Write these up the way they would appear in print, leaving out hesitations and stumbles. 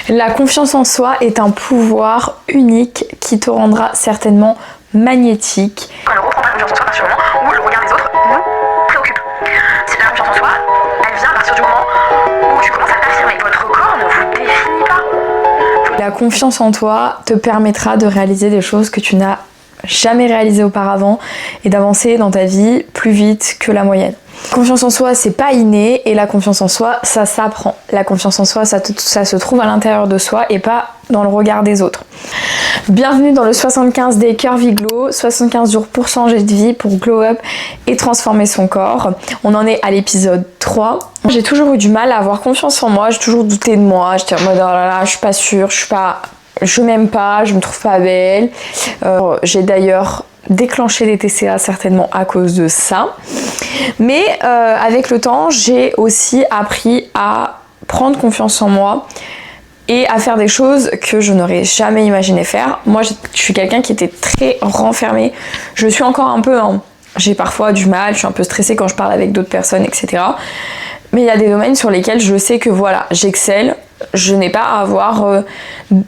La confiance en soi est un pouvoir unique qui te rendra certainement magnétique. Quand on ne reprend pas confiance en soi à partir du moment où le regard des autres nous préoccupe. C'est la confiance en soi, elle vient à partir du moment où tu commences à t'affirmer. Votre corps ne vous définit pas. La confiance en toi te permettra de réaliser des choses que tu n'as jamais réalisées auparavant et d'avancer dans ta vie plus vite que la moyenne. Confiance en soi, c'est pas inné, et la confiance en soi, ça s'apprend. La confiance en soi, ça se trouve à l'intérieur de soi et pas dans le regard des autres. Bienvenue dans le 75 Day Curvy Glow, 75 jours pour changer de vie, pour glow up et transformer son corps. On en est à l'épisode 3. J'ai toujours eu du mal à avoir confiance en moi, j'ai toujours douté de moi, j'étais en mode oh là là, je suis pas sûre, je m'aime pas, je me trouve pas belle. J'ai d'ailleurs déclenché des TCA certainement à cause de ça. Mais avec le temps, j'ai aussi appris à prendre confiance en moi et à faire des choses que je n'aurais jamais imaginé faire. Moi, je suis quelqu'un qui était très renfermé. Je suis encore un peu, hein. J'ai parfois du mal, je suis un peu stressée quand je parle avec d'autres personnes, etc. Mais il y a des domaines sur lesquels je sais que voilà, j'excelle. Je n'ai pas à avoir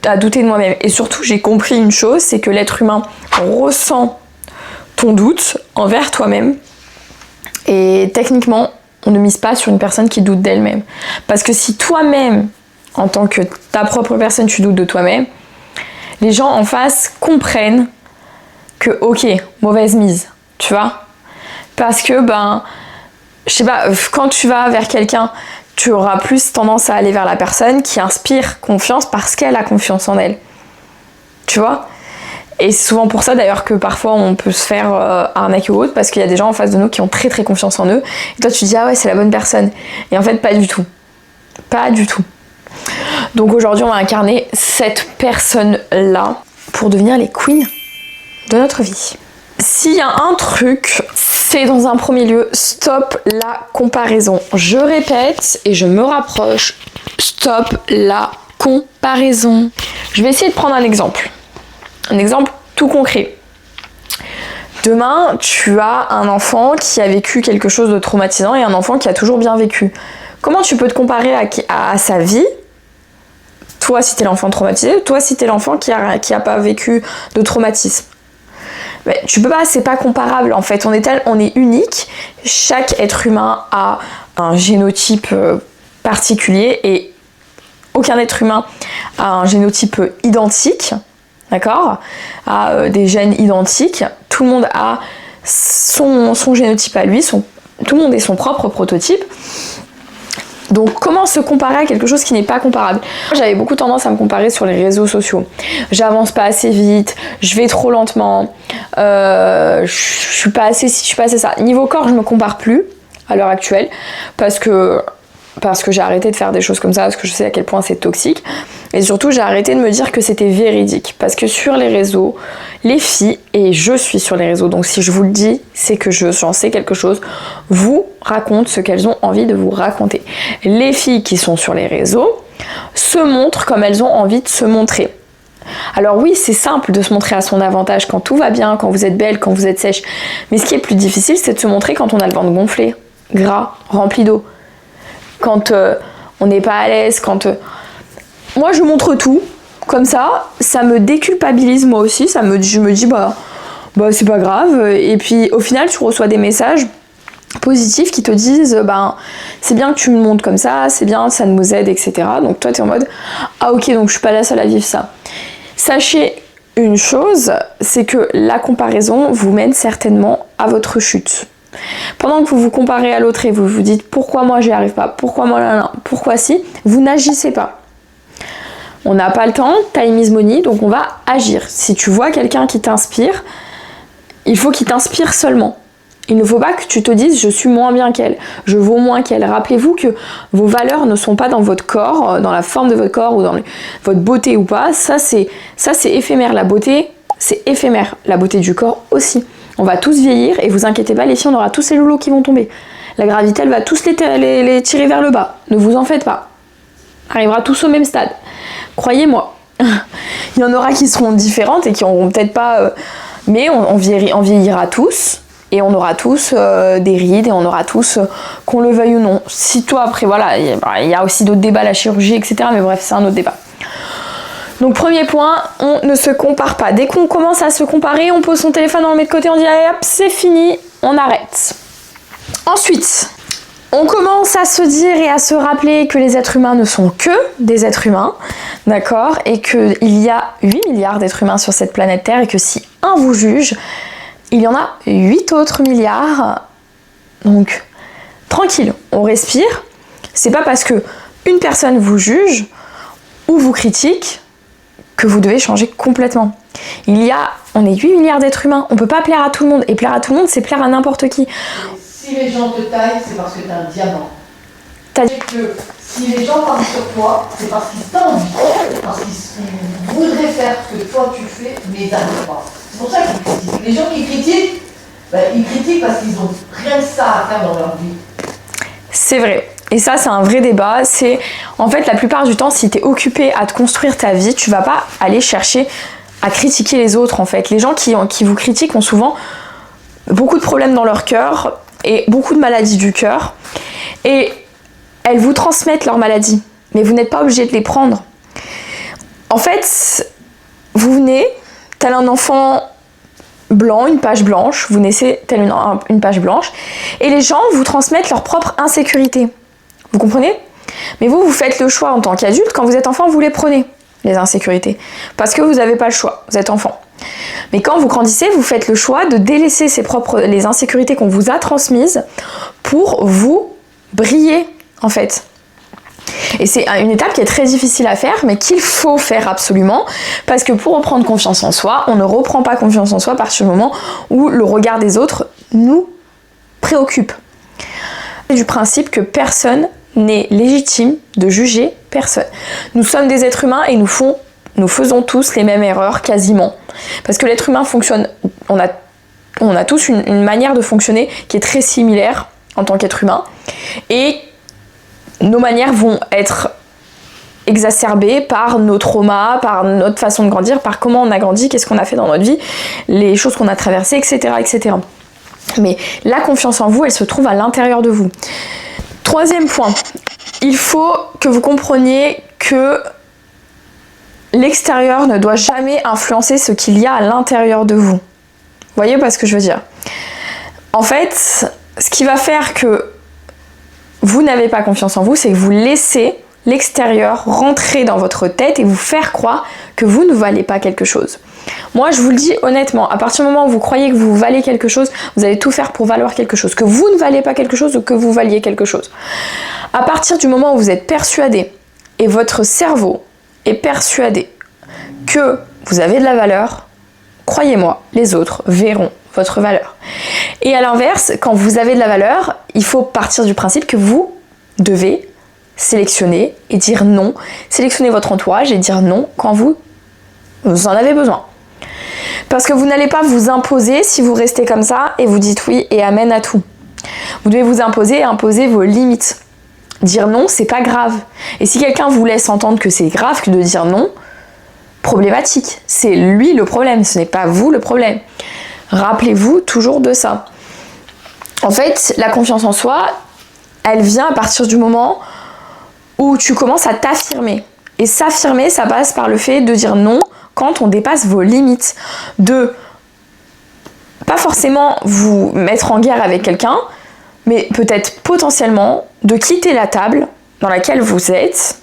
à douter de moi-même. Et surtout, j'ai compris une chose, c'est que l'être humain ressent ton doute envers toi-même. Et techniquement, on ne mise pas sur une personne qui doute d'elle-même. Parce que si toi-même, en tant que ta propre personne, tu doutes de toi-même, les gens en face comprennent que, ok, mauvaise mise, tu vois. Parce que, je sais pas, quand tu vas vers quelqu'un, tu auras plus tendance à aller vers la personne qui inspire confiance parce qu'elle a confiance en elle. Tu vois ? Et c'est souvent pour ça d'ailleurs que parfois on peut se faire arnaquer ou autre, parce qu'il y a des gens en face de nous qui ont très très confiance en eux. Et toi tu te dis ah ouais c'est la bonne personne. Et en fait pas du tout. Pas du tout. Donc aujourd'hui on va incarner cette personne-là pour devenir les queens de notre vie. S'il y a un truc, c'est dans un premier lieu, stop la comparaison. Je répète et je me rapproche, stop la comparaison. Je vais essayer de prendre un exemple. Un exemple tout concret. Demain, tu as un enfant qui a vécu quelque chose de traumatisant et un enfant qui a toujours bien vécu. Comment tu peux te comparer à sa vie ? Toi, si t'es l'enfant traumatisé, toi, si t'es l'enfant qui a pas vécu de traumatisme. Mais tu peux pas, c'est pas comparable en fait. On est unique. Chaque être humain a un génotype particulier et aucun être humain a un génotype identique. D'accord ? A des gènes identiques. Tout le monde a son génotype à lui. Tout le monde est son propre prototype. Donc comment se comparer à quelque chose qui n'est pas comparable ? J'avais beaucoup tendance à me comparer sur les réseaux sociaux. J'avance pas assez vite, je vais trop lentement, je suis pas assez ci, je suis pas assez ça. Niveau corps, je me compare plus à l'heure actuelle parce que j'ai arrêté de faire des choses comme ça, parce que je sais à quel point c'est toxique. Et surtout, j'ai arrêté de me dire que c'était véridique. Parce que sur les réseaux, les filles, et je suis sur les réseaux, donc si je vous le dis, c'est que j'en sais quelque chose, vous racontent ce qu'elles ont envie de vous raconter. Les filles qui sont sur les réseaux se montrent comme elles ont envie de se montrer. Alors oui, c'est simple de se montrer à son avantage quand tout va bien, quand vous êtes belle, quand vous êtes sèche. Mais ce qui est plus difficile, c'est de se montrer quand on a le ventre gonflé, gras, rempli d'eau. Quand on n'est pas à l'aise, Moi je montre tout, comme ça me déculpabilise moi aussi, je me dis c'est pas grave, et puis au final tu reçois des messages positifs qui te disent c'est bien que tu me montres comme ça, c'est bien, ça nous aide, etc. Donc toi t'es en mode ah ok, donc je suis pas la seule à vivre ça. Sachez une chose, c'est que la comparaison vous mène certainement à votre chute. Pendant que vous vous comparez à l'autre et vous vous dites pourquoi moi j'y arrive pas, pourquoi moi là, pourquoi si, vous n'agissez pas. On n'a pas le temps, time is money, donc on va agir. Si tu vois quelqu'un qui t'inspire, il faut qu'il t'inspire seulement. Il ne faut pas que tu te dises je suis moins bien qu'elle, je vaux moins qu'elle. Rappelez-vous que vos valeurs ne sont pas dans votre corps, dans la forme de votre corps ou dans votre beauté ou pas. Ça c'est éphémère. La beauté, c'est éphémère. La beauté du corps aussi. On va tous vieillir et vous inquiétez pas les filles, on aura tous les loulous qui vont tomber. La gravité, elle va tous les tirer vers le bas. Ne vous en faites pas. Arrivera tous au même stade. Croyez-moi. Il y en aura qui seront différentes et qui auront peut-être pas... mais on vieillira tous. Et on aura tous des rides et on aura tous, qu'on le veuille ou non. Si toi, après, voilà, il y a aussi d'autres débats, la chirurgie, etc. Mais bref, c'est un autre débat. Donc premier point, on ne se compare pas. Dès qu'on commence à se comparer, on pose son téléphone, on le met de côté, on dit allez hop, c'est fini, on arrête. Ensuite, on commence à se dire et à se rappeler que les êtres humains ne sont que des êtres humains, d'accord, et qu'il y a 8 milliards d'êtres humains sur cette planète Terre et que si un vous juge, il y en a 8 autres milliards. Donc, tranquille, on respire. C'est pas parce que une personne vous juge ou vous critique que vous devez changer complètement. On est 8 milliards d'êtres humains, on peut pas plaire à tout le monde, et plaire à tout le monde, c'est plaire à n'importe qui. Si les gens te taillent, c'est parce que tu as un diamant. C'est que si les gens parlent sur toi, c'est parce qu'ils t'envient, parce qu'ils voudraient faire ce que toi tu fais, mais ils n'arrivent pas. C'est pour ça qu'ils critiquent. Les gens qui critiquent, ils critiquent parce qu'ils n'ont rien que ça à faire dans leur vie. C'est vrai. Et ça, c'est un vrai débat. C'est, en fait, la plupart du temps, si tu es occupé à te construire ta vie, tu vas pas aller chercher à critiquer les autres, en fait. Les gens qui vous critiquent ont souvent beaucoup de problèmes dans leur cœur et beaucoup de maladies du cœur. Et elles vous transmettent leurs maladies. Mais vous n'êtes pas obligé de les prendre. En fait, vous venez, tel un enfant blanc, une page blanche, vous naissez telle une page blanche, et les gens vous transmettent leur propre insécurité. Vous comprenez? Mais vous faites le choix en tant qu'adulte, quand vous êtes enfant, vous les prenez, les insécurités. Parce que vous n'avez pas le choix, vous êtes enfant. Mais quand vous grandissez, vous faites le choix de délaisser les insécurités qu'on vous a transmises pour vous briller, en fait. Et c'est une étape qui est très difficile à faire, mais qu'il faut faire absolument, parce que pour reprendre confiance en soi, on ne reprend pas confiance en soi à partir du moment où le regard des autres nous préoccupe. Du principe que personne n'est légitime de juger personne. Nous sommes des êtres humains et nous faisons tous les mêmes erreurs quasiment. Parce que l'être humain fonctionne, on a tous une manière de fonctionner qui est très similaire en tant qu'être humain. Et nos manières vont être exacerbées par nos traumas, par notre façon de grandir, par comment on a grandi, qu'est-ce qu'on a fait dans notre vie, les choses qu'on a traversées, etc., etc. Mais la confiance en vous, elle se trouve à l'intérieur de vous. Troisième point, il faut que vous compreniez que l'extérieur ne doit jamais influencer ce qu'il y a à l'intérieur de vous. Vous voyez pas ce que je veux dire? En fait, ce qui va faire que vous n'avez pas confiance en vous, c'est que vous laissez l'extérieur rentrer dans votre tête et vous faire croire que vous ne valez pas quelque chose. Moi, je vous le dis honnêtement, à partir du moment où vous croyez que vous valez quelque chose, vous allez tout faire pour valoir quelque chose. Que vous ne valez pas quelque chose ou que vous valiez quelque chose. À partir du moment où vous êtes persuadé, et votre cerveau est persuadé que vous avez de la valeur, croyez-moi, les autres verront votre valeur. Et à l'inverse, quand vous avez de la valeur, il faut partir du principe que vous devez sélectionner et dire non. Sélectionner votre entourage et dire non quand vous en avez besoin. Parce que vous n'allez pas vous imposer si vous restez comme ça et vous dites oui et amen à tout. Vous devez vous imposer et imposer vos limites. Dire non, c'est pas grave. Et si quelqu'un vous laisse entendre que c'est grave que de dire non, problématique. C'est lui le problème, ce n'est pas vous le problème. Rappelez-vous toujours de ça. En fait, la confiance en soi, elle vient à partir du moment où tu commences à t'affirmer. Et s'affirmer, ça passe par le fait de dire non quand on dépasse vos limites. De pas forcément vous mettre en guerre avec quelqu'un, mais peut-être potentiellement de quitter la table dans laquelle vous êtes.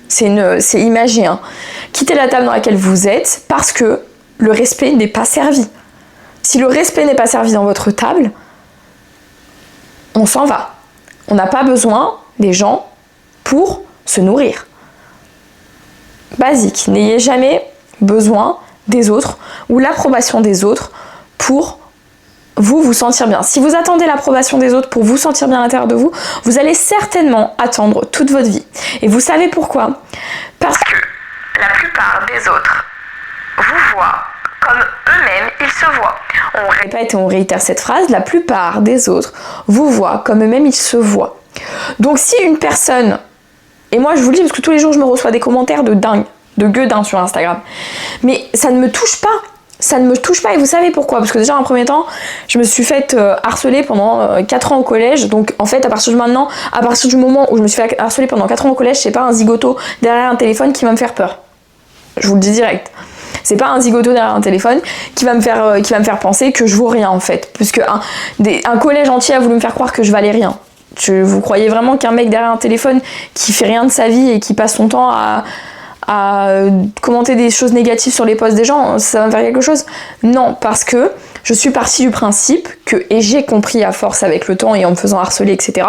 C'est imagé, hein. Quitter la table dans laquelle vous êtes parce que le respect n'est pas servi. Si le respect n'est pas servi dans votre table, on s'en va. On n'a pas besoin des gens pour se nourrir. Basique, n'ayez jamais besoin des autres ou l'approbation des autres pour vous sentir bien. Si vous attendez l'approbation des autres pour vous sentir bien à l'intérieur de vous, vous allez certainement attendre toute votre vie. Et vous savez pourquoi? Parce que La plupart des autres vous voient comme eux-mêmes ils se voient. on répète et on réitère cette phrase, la plupart des autres vous voient comme eux-mêmes ils se voient. Donc si une personne, et moi je vous le dis parce que tous les jours je me reçois des commentaires de dingue, de gueudin sur Instagram, mais ça ne me touche pas. Ça ne me touche pas et vous savez pourquoi? Parce que déjà en premier temps, je me suis faite harceler pendant 4 ans au collège. Donc en fait à partir du moment où je me suis fait harceler pendant 4 ans au collège, c'est pas un zigoto derrière un téléphone qui va me faire peur. Je vous le dis direct. C'est pas un zigoto derrière un téléphone qui va me faire penser que je vaux rien en fait. Puisque un collège entier a voulu me faire croire que je valais rien. Vous croyez vraiment qu'un mec derrière un téléphone qui fait rien de sa vie et qui passe son temps à commenter des choses négatives sur les posts des gens, ça va me faire quelque chose? Non, parce que je suis partie du principe et j'ai compris à force avec le temps et en me faisant harceler, etc.,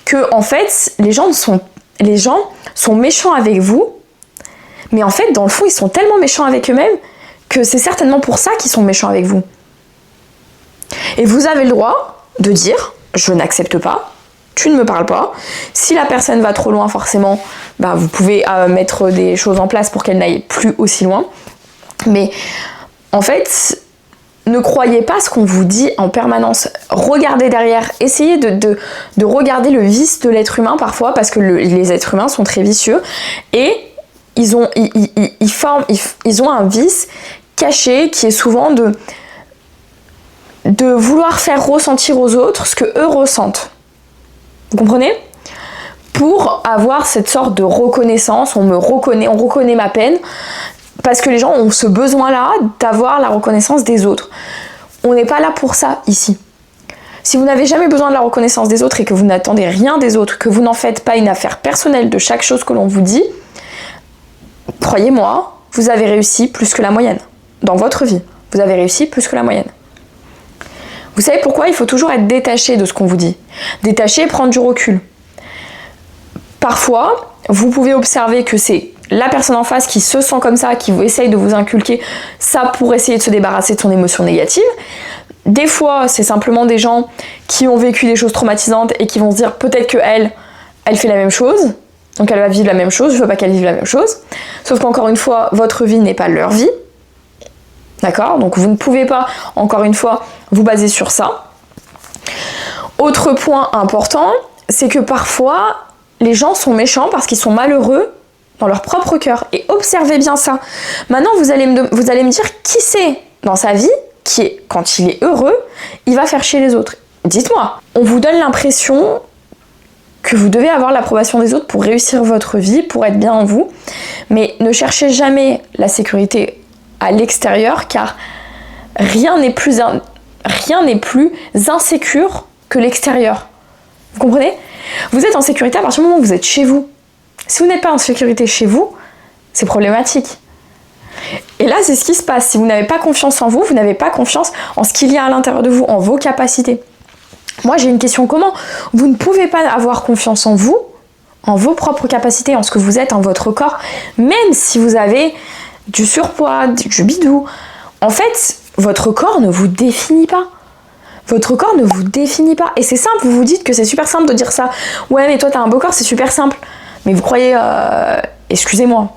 que en fait, les gens sont méchants avec vous, mais en fait, dans le fond, ils sont tellement méchants avec eux-mêmes que c'est certainement pour ça qu'ils sont méchants avec vous. Et vous avez le droit de dire, je n'accepte pas, tu ne me parles pas. Si la personne va trop loin, forcément, vous pouvez mettre des choses en place pour qu'elle n'aille plus aussi loin. Mais en fait, ne croyez pas ce qu'on vous dit en permanence. Regardez derrière. Essayez de regarder le vice de l'être humain parfois, parce que les êtres humains sont très vicieux. Et ils ont un vice caché qui est souvent de vouloir faire ressentir aux autres ce que eux ressentent. Vous comprenez? Pour avoir cette sorte de reconnaissance, on reconnaît ma peine, parce que les gens ont ce besoin-là d'avoir la reconnaissance des autres. On n'est pas là pour ça ici. Si vous n'avez jamais besoin de la reconnaissance des autres et que vous n'attendez rien des autres, que vous n'en faites pas une affaire personnelle de chaque chose que l'on vous dit, croyez-moi, vous avez réussi plus que la moyenne. Dans votre vie, vous avez réussi plus que la moyenne. Vous savez pourquoi? Il faut toujours être détaché de ce qu'on vous dit. Détaché et prendre du recul. Parfois, vous pouvez observer que c'est la personne en face qui se sent comme ça, qui essaye de vous inculquer ça pour essayer de se débarrasser de son émotion négative. Des fois, c'est simplement des gens qui ont vécu des choses traumatisantes et qui vont se dire peut-être qu'elle fait la même chose, donc elle va vivre la même chose, je veux pas qu'elle vive la même chose. Sauf qu'encore une fois, votre vie n'est pas leur vie. D'accord? Donc vous ne pouvez pas, encore une fois, vous baser sur ça. Autre point important, c'est que parfois, les gens sont méchants parce qu'ils sont malheureux dans leur propre cœur. Et observez bien ça. Maintenant, vous allez me dire qui c'est dans sa vie qui, quand il est heureux, il va faire chier les autres. Dites-moi. On vous donne l'impression que vous devez avoir l'approbation des autres pour réussir votre vie, pour être bien en vous. Mais ne cherchez jamais la sécurité à l'extérieur, car rien n'est plus insécure que l'extérieur. Vous comprenez? Vous êtes en sécurité à partir du moment où vous êtes chez vous. Si vous n'êtes pas en sécurité chez vous, c'est problématique. Et là, c'est ce qui se passe. Si vous n'avez pas confiance en vous, vous n'avez pas confiance en ce qu'il y a à l'intérieur de vous, en vos capacités. Moi, j'ai une question. Comment vous ne pouvez pas avoir confiance en vous, en vos propres capacités, en ce que vous êtes, en votre corps, même si vous avez du surpoids, du bidou. En fait, votre corps ne vous définit pas. Votre corps ne vous définit pas. Et c'est simple, vous vous dites que c'est super simple de dire ça. Ouais, mais toi, t'as un beau corps, c'est super simple. Mais vous croyez... Excusez-moi.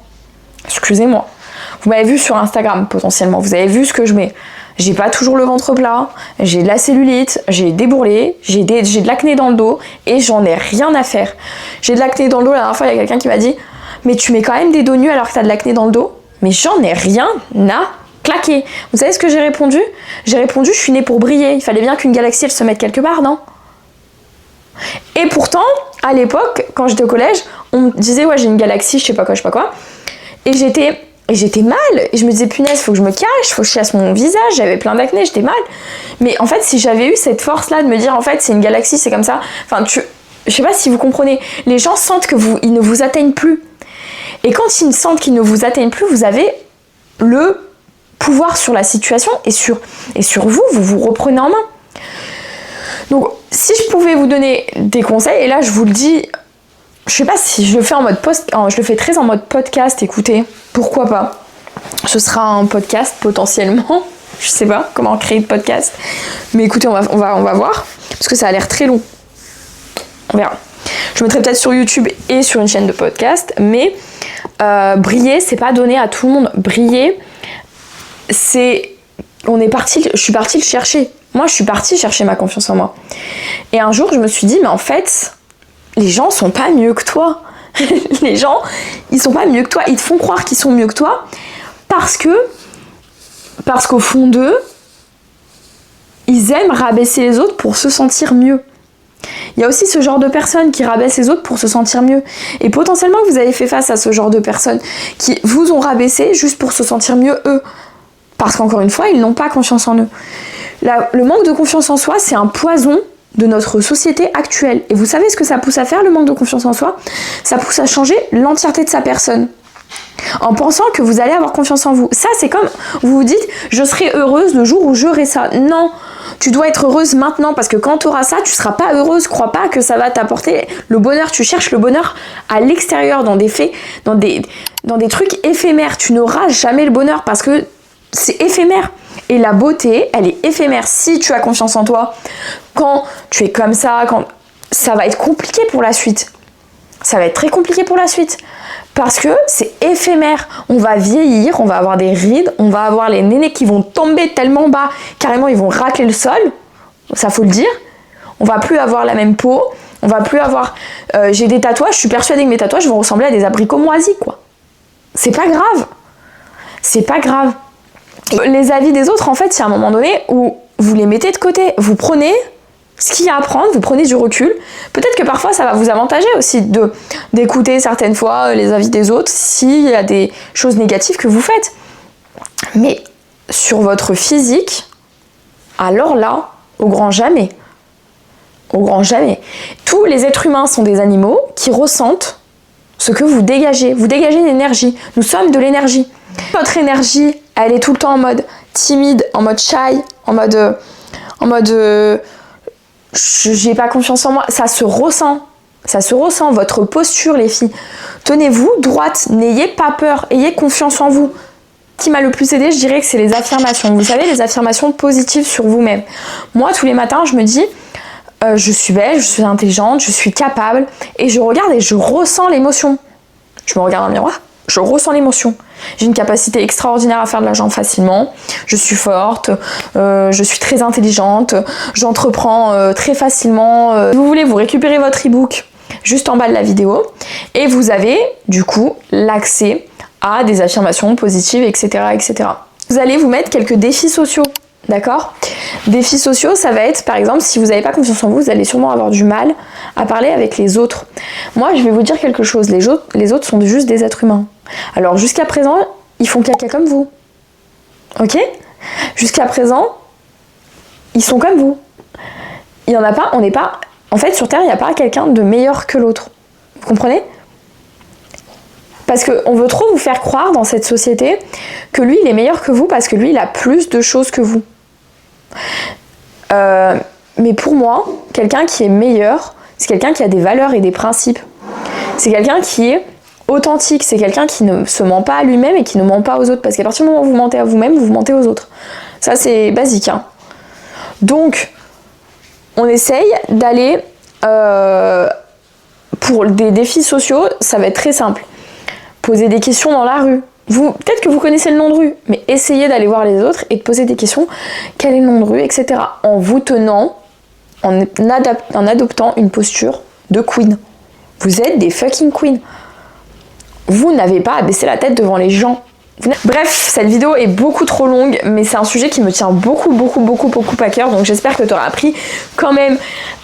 Vous m'avez vu sur Instagram, potentiellement. Vous avez vu ce que je mets. J'ai pas toujours le ventre plat, j'ai de la cellulite, j'ai des bourrelets, j'ai de l'acné dans le dos et j'en ai rien à faire. J'ai de l'acné dans le dos, la dernière fois, il y a quelqu'un qui m'a dit « Mais tu mets quand même des dos nus alors que t'as de l'acné dans le dos ?» Mais j'en ai rien à claquer. Vous savez ce que j'ai répondu? J'ai répondu « Je suis née pour briller. Il fallait bien qu'une galaxie, elle se mette quelque part, non ?» Et pourtant, à l'époque, quand j'étais au collège, on me disait « Ouais, j'ai une galaxie, je sais pas quoi. » Et j'étais mal, et je me disais punaise, faut que je me cache, faut que je chasse mon visage, j'avais plein d'acné, j'étais mal. Mais en fait, si j'avais eu cette force-là de me dire en fait c'est une galaxie, c'est comme ça, je sais pas si vous comprenez, les gens sentent que ils ne vous atteignent plus. Et quand ils sentent qu'ils ne vous atteignent plus, vous avez le pouvoir sur la situation et sur vous vous reprenez en main. Donc si je pouvais vous donner des conseils, et là je vous le dis, je sais pas si je le fais je le fais très en mode podcast, écoutez, pourquoi pas. Ce sera un podcast potentiellement, je sais pas comment créer de podcast, mais écoutez, on va voir, parce que ça a l'air très long. On verra. Je mettrai peut-être sur YouTube et sur une chaîne de podcast, mais briller, c'est pas donné à tout le monde. Briller, je suis partie le chercher. Moi, je suis partie chercher ma confiance en moi. Et un jour, je me suis dit, mais en fait, les gens sont pas mieux que toi. Les gens, ils sont pas mieux que toi. Ils te font croire qu'ils sont mieux que toi parce qu'au fond d'eux, ils aiment rabaisser les autres pour se sentir mieux. Il y a aussi ce genre de personnes qui rabaissent les autres pour se sentir mieux. Et potentiellement, vous avez fait face à ce genre de personnes qui vous ont rabaissé juste pour se sentir mieux eux. Parce qu'encore une fois, ils n'ont pas confiance en eux. Le manque de confiance en soi, c'est un poison de notre société actuelle. Et vous savez ce que ça pousse à faire, le manque de confiance en soi? Ça pousse à changer l'entièreté de sa personne. En pensant que vous allez avoir confiance en vous. Ça, c'est comme vous vous dites, je serai heureuse le jour où j'aurai ça. Non, tu dois être heureuse maintenant parce que quand tu auras ça, tu seras pas heureuse. Crois pas que ça va t'apporter le bonheur. Tu cherches le bonheur à l'extérieur, dans des faits, dans des trucs éphémères. Tu n'auras jamais le bonheur parce que c'est éphémère. Et la beauté, elle est éphémère. Si tu as confiance en toi, quand tu es comme ça, ça va être compliqué pour la suite. Ça va être très compliqué pour la suite. Parce que c'est éphémère. On va vieillir, on va avoir des rides, on va avoir les nénés qui vont tomber tellement bas, carrément ils vont racler le sol. Ça faut le dire. On va plus avoir la même peau. On va plus avoir... j'ai des tatouages, je suis persuadée que mes tatouages vont ressembler à des abricots moisis, quoi. C'est pas grave. C'est pas grave. Les avis des autres, en fait, il y a un moment donné où vous les mettez de côté. Vous prenez ce qu'il y a à prendre, vous prenez du recul. Peut-être que parfois, ça va vous avantager aussi d'écouter certaines fois les avis des autres s'il y a des choses négatives que vous faites. Mais sur votre physique, alors là, au grand jamais. Au grand jamais. Tous les êtres humains sont des animaux qui ressentent ce que vous dégagez. Vous dégagez une énergie. Nous sommes de l'énergie. Votre énergie, elle est tout le temps en mode timide, en mode shy, en mode j'ai pas confiance en moi. Ça se ressent. Ça se ressent. Votre posture, les filles. Tenez-vous droite. N'ayez pas peur. Ayez confiance en vous. Ce qui m'a le plus aidé, je dirais que c'est les affirmations. Vous savez, les affirmations positives sur vous-même. Moi, tous les matins, je me dis je suis belle, je suis intelligente, je suis capable. Et je regarde et je ressens l'émotion. Je me regarde dans le miroir. Je ressens l'émotion. J'ai une capacité extraordinaire à faire de l'argent facilement. Je suis forte, je suis très intelligente, j'entreprends très facilement. Si vous voulez, vous récupérez votre e-book juste en bas de la vidéo et vous avez du coup l'accès à des affirmations positives, etc., etc. Vous allez vous mettre quelques défis sociaux, d'accord? Défis sociaux, ça va être par exemple, si vous n'avez pas confiance en vous, vous allez sûrement avoir du mal à parler avec les autres. Moi, je vais vous dire quelque chose, les autres sont juste des êtres humains. Alors jusqu'à présent, ils font caca comme vous. Ok? Jusqu'à présent, ils sont comme vous. Il n'y en a pas, on n'est pas... En fait, sur Terre, il n'y a pas quelqu'un de meilleur que l'autre. Vous comprenez? Parce qu'on veut trop vous faire croire dans cette société que lui, il est meilleur que vous parce que lui, il a plus de choses que vous. Mais pour moi, quelqu'un qui est meilleur, c'est quelqu'un qui a des valeurs et des principes. C'est quelqu'un qui est authentique, c'est quelqu'un qui ne se ment pas à lui-même et qui ne ment pas aux autres. Parce qu'à partir du moment où vous mentez à vous-même, vous mentez aux autres. Ça, c'est basique. Hein. Donc, on essaye d'aller... pour des défis sociaux, ça va être très simple. Poser des questions dans la rue. Peut-être que vous connaissez le nom de rue, mais essayez d'aller voir les autres et de poser des questions. Quel est le nom de rue, etc. En vous tenant, en adoptant une posture de queen. Vous êtes des fucking queens. Vous n'avez pas à baisser la tête devant les gens. Bref, cette vidéo est beaucoup trop longue, mais c'est un sujet qui me tient beaucoup à cœur, donc j'espère que tu auras appris quand même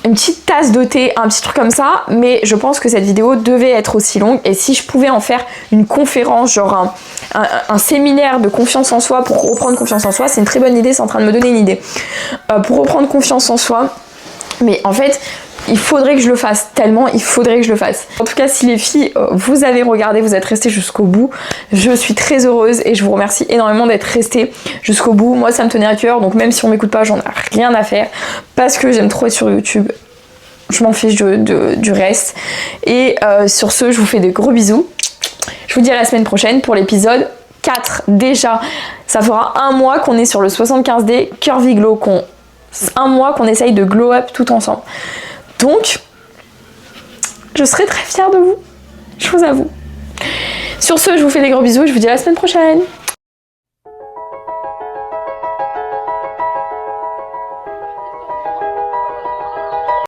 une petite tasse de thé, un petit truc comme ça, mais je pense que cette vidéo devait être aussi longue, et si je pouvais en faire une conférence, genre un séminaire de confiance en soi pour reprendre confiance en soi, c'est une très bonne idée, c'est en train de me donner une idée. Pour reprendre confiance en soi, mais en fait... il faudrait que je le fasse, tellement il faudrait que je le fasse. En tout cas, si les filles, vous avez regardé, vous êtes restées jusqu'au bout, je suis très heureuse et je vous remercie énormément d'être restées jusqu'au bout. Moi, ça me tenait à cœur, donc même si on m'écoute pas, j'en ai rien à faire parce que j'aime trop être sur YouTube. Je m'en fiche du reste. Et sur ce, je vous fais de gros bisous. Je vous dis à la semaine prochaine pour l'épisode 4. Déjà, ça fera un mois qu'on est sur le 75D Curvy Glow, un mois qu'on essaye de glow up tout ensemble. Donc, je serai très fière de vous, je vous avoue. Sur ce, je vous fais des gros bisous et je vous dis à la semaine prochaine.